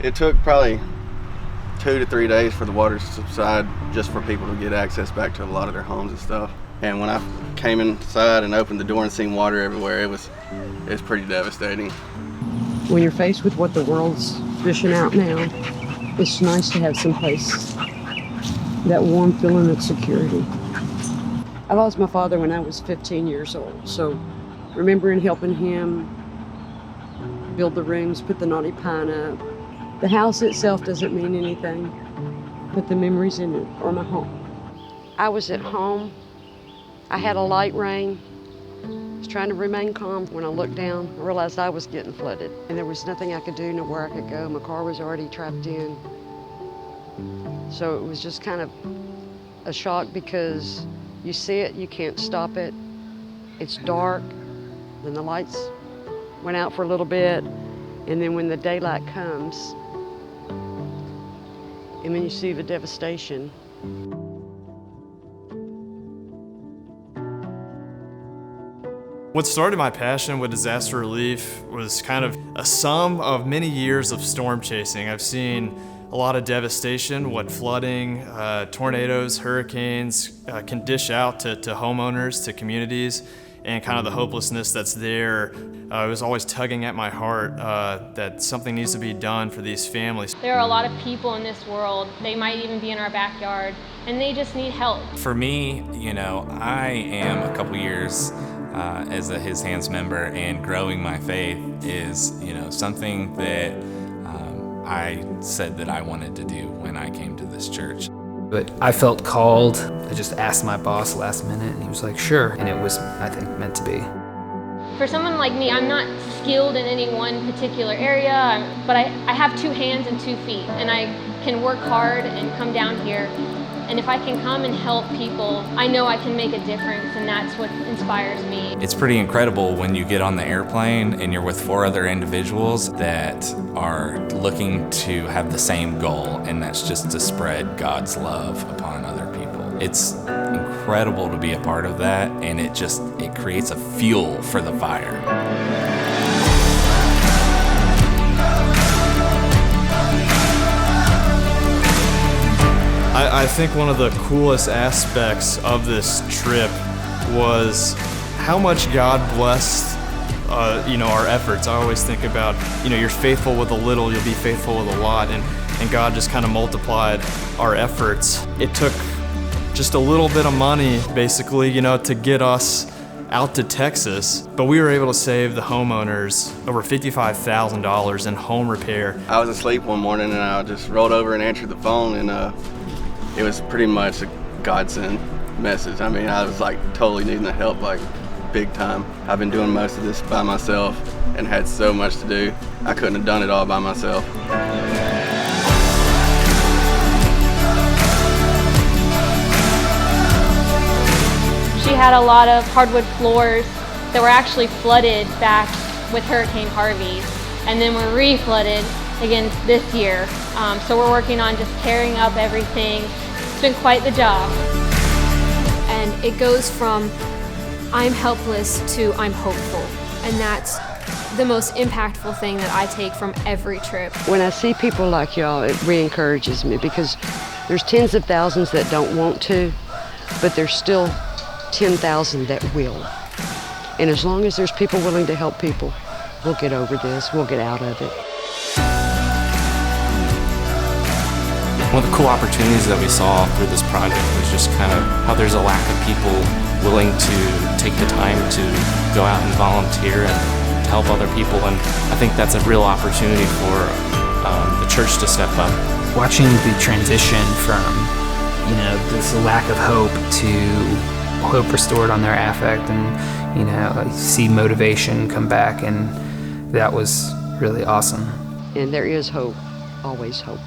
It took probably 2 to 3 days for the water to subside, just for people to get access back to a lot of their homes and stuff. And when I came inside and opened the door and seen water everywhere, it was pretty devastating. When you're faced with what the world's dishing out now, it's nice to have some place, that warm feeling of security. I lost my father when I was 15 years old, so remembering helping him build the rooms, put the knotty pine up. The house itself doesn't mean anything, but the memories in it are my home. I was at home. I had a light rain. I was trying to remain calm. When I looked down, I realized I was getting flooded, and there was nothing I could do, nowhere I could go. My car was already trapped in. So it was just kind of a shock, because you see it, you can't stop it. It's dark, then the lights went out for a little bit, and then when the daylight comes, and then you see the devastation. What started my passion with disaster relief was kind of a sum of many years of storm chasing. I've seen a lot of devastation, what flooding, tornadoes, hurricanes can dish out to homeowners, to communities, and kind of the hopelessness that's there. It was always tugging at my heart that something needs to be done for these families. There are a lot of people in this world, they might even be in our backyard, and they just need help. For me, I am a couple years as a His Hands member, and growing my faith is, something that I said that I wanted to do when I came to this church. But I felt called. I just asked my boss last minute, and he was like, sure. And it was, I think, meant to be. For someone like me, I'm not skilled in any one particular area, but I have 2 hands and 2 feet, and I can work hard and come down here. And if I can come and help people, I know I can make a difference, and that's what inspires me. It's pretty incredible when you get on the airplane and you're with 4 other individuals that are looking to have the same goal, and that's just to spread God's love upon other people. It's incredible to be a part of that, and it creates a fuel for the fire. I think one of the coolest aspects of this trip was how much God blessed our efforts. I always think about, you're faithful with a little, you'll be faithful with a lot, and God just kind of multiplied our efforts. It took just a little bit of money, basically, to get us out to Texas, but we were able to save the homeowners over $55,000 in home repair. I was asleep one morning and I just rolled over and answered the phone, and it was pretty much a godsend message. I mean, I was totally needing the help, big time. I've been doing most of this by myself and had so much to do. I couldn't have done it all by myself. She had a lot of hardwood floors that were actually flooded back with Hurricane Harvey, and then were re-flooded again this year. So we're working on just tearing up everything. It's been quite the job. And it goes from I'm helpless to I'm hopeful. And that's the most impactful thing that I take from every trip. When I see people like y'all, it re-encourages me, because there's tens of thousands that don't want to, but there's still 10,000 that will. And as long as there's people willing to help people, we'll get over this, we'll get out of it. One of the cool opportunities that we saw through this project was just kind of how there's a lack of people willing to take the time to go out and volunteer and to help other people, and I think that's a real opportunity for the church to step up. Watching the transition from, this lack of hope to hope restored on their affect, and, see motivation come back, and that was really awesome. And there is hope, always hope.